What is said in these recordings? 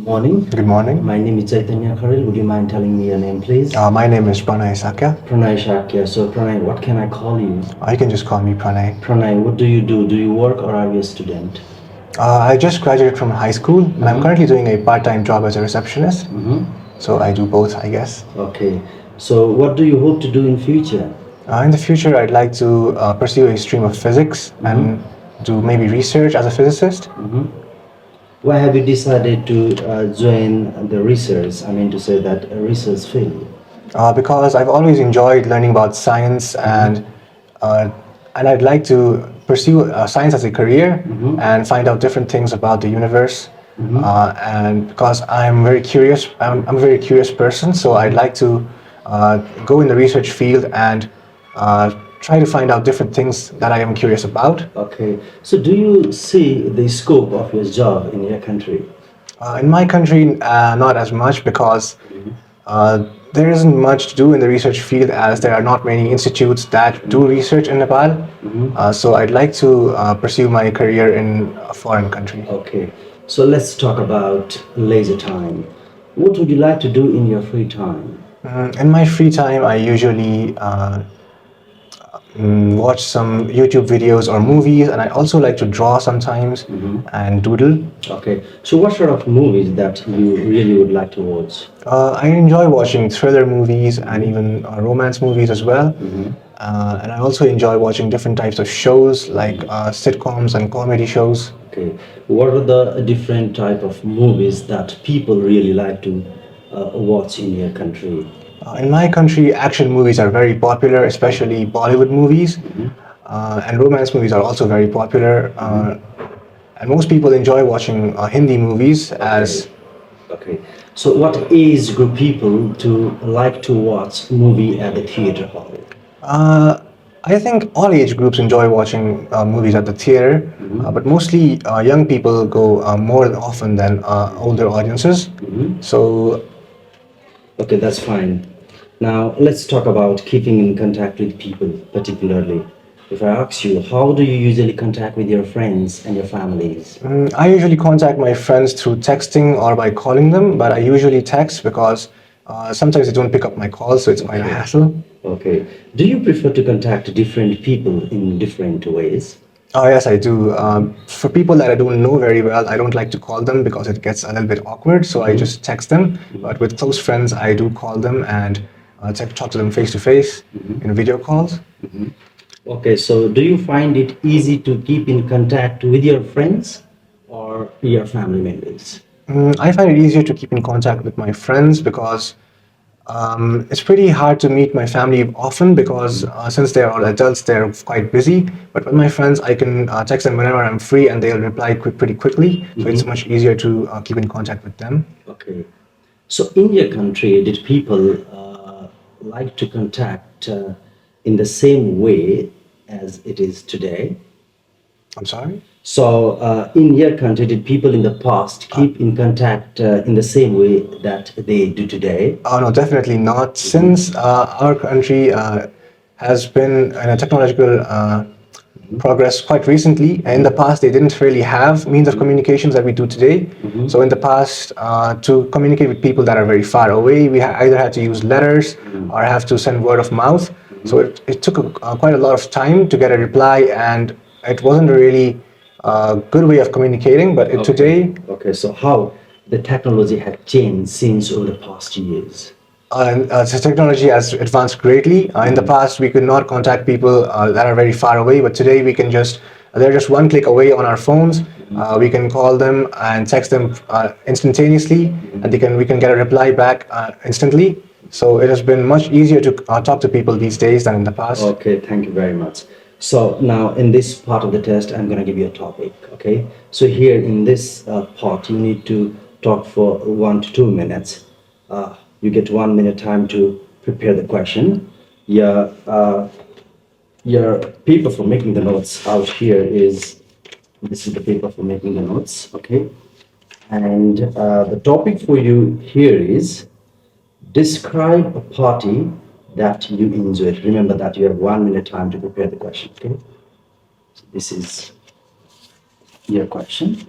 morning. Good morning. My name is Chaitanya Kharil. Would you mind telling me your name, please? My name is Pranay Sakya. Pranay Shakya. So, Pranay, what can I call you? You can just call me Pranay. Pranay, what do you do? Do you work or are you a student? I just graduated from high school and I'm currently doing a part-time job as a receptionist. So I do both, I guess. Okay. So, what do you hope to do in future? In the future, I'd like to pursue a stream of physics and do maybe research as a physicist. Why have you decided to join the research? I mean to say that a research field. Because I've always enjoyed learning about science and I'd like to pursue science as a career and find out different things about the universe. And because I'm very curious, I'm a very curious person, so I'd like to go in the research field and try to find out different things that I am curious about. Okay. So, do you see the scope of your job in your country? In my country, not as much because there isn't much to do in the research field as there are not many institutes that do research in Nepal. So I'd like to pursue my career in a foreign country. Okay. So, let's talk about leisure time. What would you like to do in your free time? In my free time, I usually watch some YouTube videos or movies, and I also like to draw sometimes and doodle. Okay. So, what sort of movies that you really would like to watch? I enjoy watching thriller movies and even romance movies as well. And I also enjoy watching different types of shows like sitcoms and comedy shows. Okay. What are the different type of movies that people really like to watch in your country? In my country, action movies are very popular, especially Bollywood movies. And romance movies are also very popular. And most people enjoy watching Hindi movies as... Okay. So, what age group people to like to watch movie at the theater hall? I think all age groups enjoy watching movies at the theater, but mostly young people go more often than older audiences. So, Okay, that's fine. Now, let's talk about keeping in contact with people, particularly. If I ask you, how do you usually contact with your friends and your families? I usually contact my friends through texting or by calling them, but I usually text because sometimes they don't pick up my calls, so it's quite a hassle. Okay. Do you prefer to contact different people in different ways? Oh, yes, I do. For people that I don't know very well, I don't like to call them because it gets a little bit awkward, so I just text them. But with close friends, I do call them and talk to them face to face in video calls. Okay, so do you find it easy to keep in contact with your friends or your family members? I find it easier to keep in contact with my friends because it's pretty hard to meet my family often because since they are all adults, they're quite busy. But with my friends, I can text them whenever I'm free and they'll reply pretty quickly. So it's much easier to keep in contact with them. Okay. So in your country, did people like to contact in the same way as it is today? I'm sorry? So in your country, did people in the past keep in contact in the same way that they do today? Oh, no, definitely not. Since our country has been in a technological progress quite recently, in the past they didn't really have means of communications that we do today. So in the past, to communicate with people that are very far away, we either had to use letters or have to send word of mouth. So it took quite a lot of time to get a reply, and it wasn't a really good way of communicating. But today... Okay, so how the technology had changed since over the past years? So technology has advanced greatly. In the past, we could not contact people that are very far away, but today we can they're just one click away on our phones. We can call them and text them instantaneously, and we can get a reply back instantly. So it has been much easier to talk to people these days than in the past. Okay, thank you very much. So now in this part of the test, I'm going to give you a topic, okay? So here in this part, you need to talk for 1 to 2 minutes. You get 1 minute time to prepare the question. Your paper for making the notes out here this is the paper for making the notes, okay? And the topic for you here is describe a party that you enjoyed. Remember that you have 1 minute time to prepare the question, okay? So this is your question,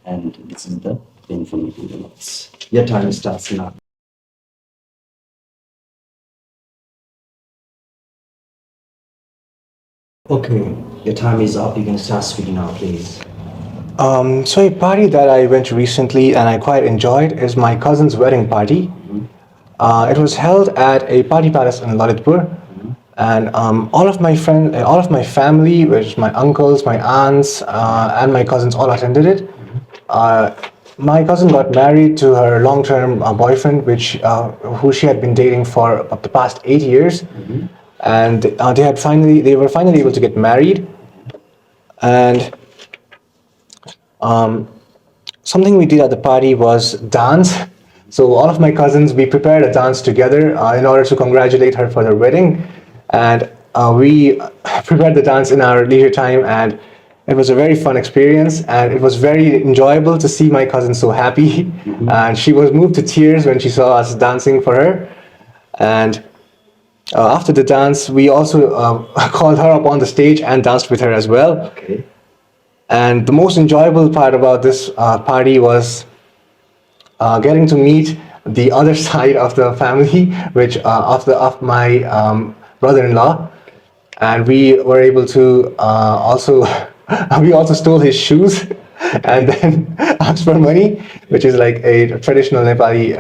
and this is the in for making the notes. Your time starts now. Okay, your time is up. You can start speaking now, please. So a party that I went to recently and I quite enjoyed is my cousin's wedding party. It was held at a party palace in Lalitpur, and all of my family, which is my uncles, my aunts, and my cousins, all attended it. Uh, my cousin got married to her long-term boyfriend, who she had been dating for the past 8 years, and they were finally able to get married, and something we did at the party was dance. So all of my cousins, we prepared a dance together in order to congratulate her for her wedding, and we prepared the dance in our leisure time, and it was a very fun experience, and it was very enjoyable to see my cousin so happy, and she was moved to tears when she saw us dancing for her, and after the dance, we also called her up on the stage and danced with her as well. Okay. And the most enjoyable part about this party was getting to meet the other side of the family, which of my brother-in-law, and we were able to also we also stole his shoes and then asked for money, which is like a traditional Nepali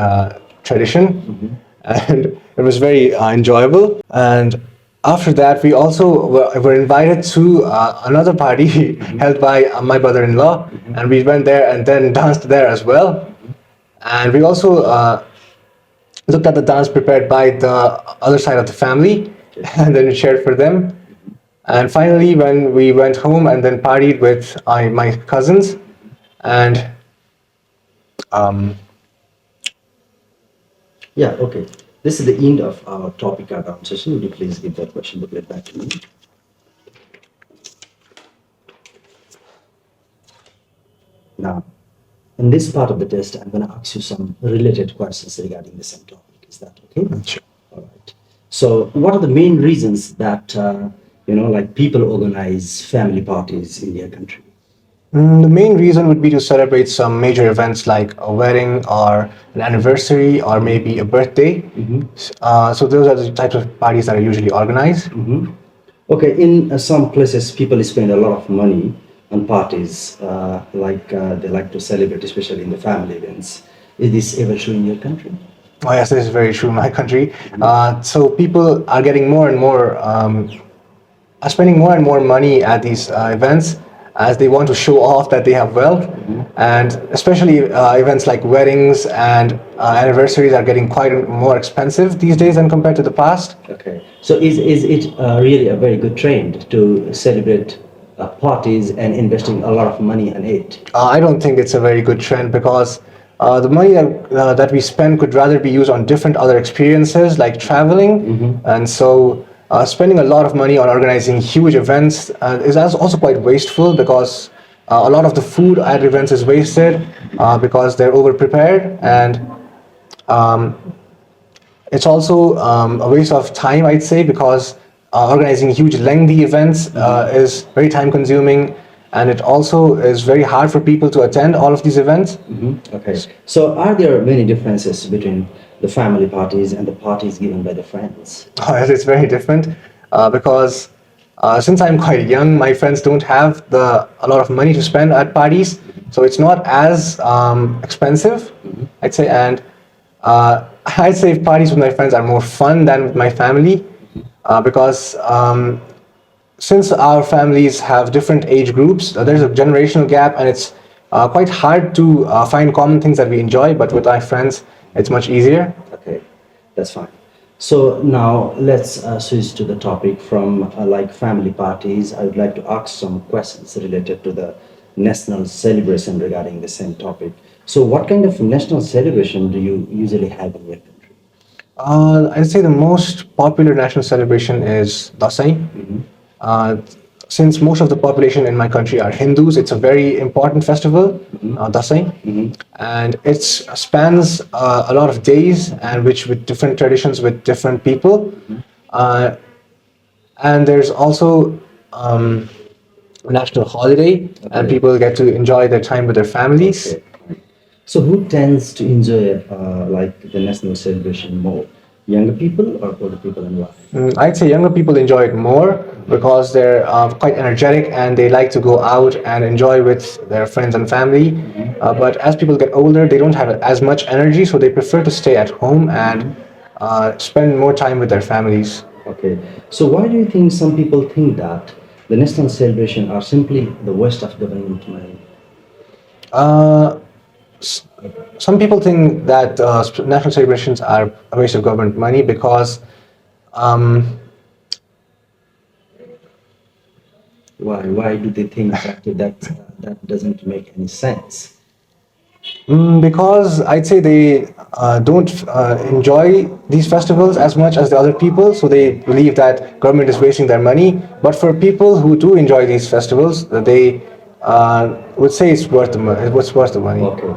tradition, and it was very enjoyable. And after that, we also were invited to another party held by my brother-in-law, and we went there and then danced there as well. And we also looked at the dance prepared by the other side of the family, and then we shared for them. And finally, when we went home and then partied with my cousins, and um, Yeah, okay. This is the end of our topic around session. Would you please give that question booklet back to me? Now, in this part of the test, I'm going to ask you some related questions regarding the same topic. Is that okay? sure. All right. So, what are the main reasons that like people organize family parties in their country? The main reason would be to celebrate some major events like a wedding or an anniversary or maybe a birthday. So those are the types of parties that are usually organized. Okay, in some places, people spend a lot of money on parties, they like to celebrate, especially in the family events. Is this ever true in your country? Oh yes, this is very true in my country. So people are getting more and more are spending more and more money at these events as they want to show off that they have wealth, and especially events like weddings and anniversaries are getting quite more expensive these days than compared to the past. Okay, so is it really a very good trend to celebrate parties and investing a lot of money on it? I don't think it's a very good trend because the money that we spend could rather be used on different other experiences like traveling, and so spending a lot of money on organizing huge events is also quite wasteful because a lot of the food at events is wasted because they're over prepared, and it's also a waste of time, I'd say, because organizing huge, lengthy events is very time consuming, and it also is very hard for people to attend all of these events. Okay, so are there many differences between the family parties and the parties given by the friends? It's very different because since I'm quite young, my friends don't have a lot of money to spend at parties, so it's not as expensive, I'd say, and I'd say parties with my friends are more fun than with my family because since our families have different age groups, there's a generational gap, and it's quite hard to find common things that we enjoy. But with my friends, it's much easier. Okay, that's fine. So now let's switch to the topic from like family parties. I would like to ask some questions related to the national celebration regarding the same topic. So what kind of national celebration do you usually have in your country? I'd say the most popular national celebration is Dasai. Uh, since most of the population in my country are Hindus, it's a very important festival, Dasai, and it spans a lot of days, and which with different traditions with different people. Uh, and there's also a national holiday, and Okay. people get to enjoy their time with their families. Okay. So who tends to enjoy like the national celebration more? Younger people or older people and why? I'd say younger people enjoy it more because they're quite energetic and they like to go out and enjoy with their friends and family. But as people get older, they don't have as much energy, so they prefer to stay at home and spend more time with their families. Okay. So why do you think some people think that the national celebration are simply the waste of government money? Uh, s- some people think that national celebrations are a waste of government money because um, Why? Why do they think that doesn't make any sense? because I'd say they don't enjoy these festivals as much as the other people, so they believe that government is wasting their money. But for people who do enjoy these festivals, they would say it's worth the money. It's worth the money. Okay.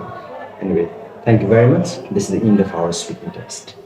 Anyway, thank you very much. This is the end of our speaking test.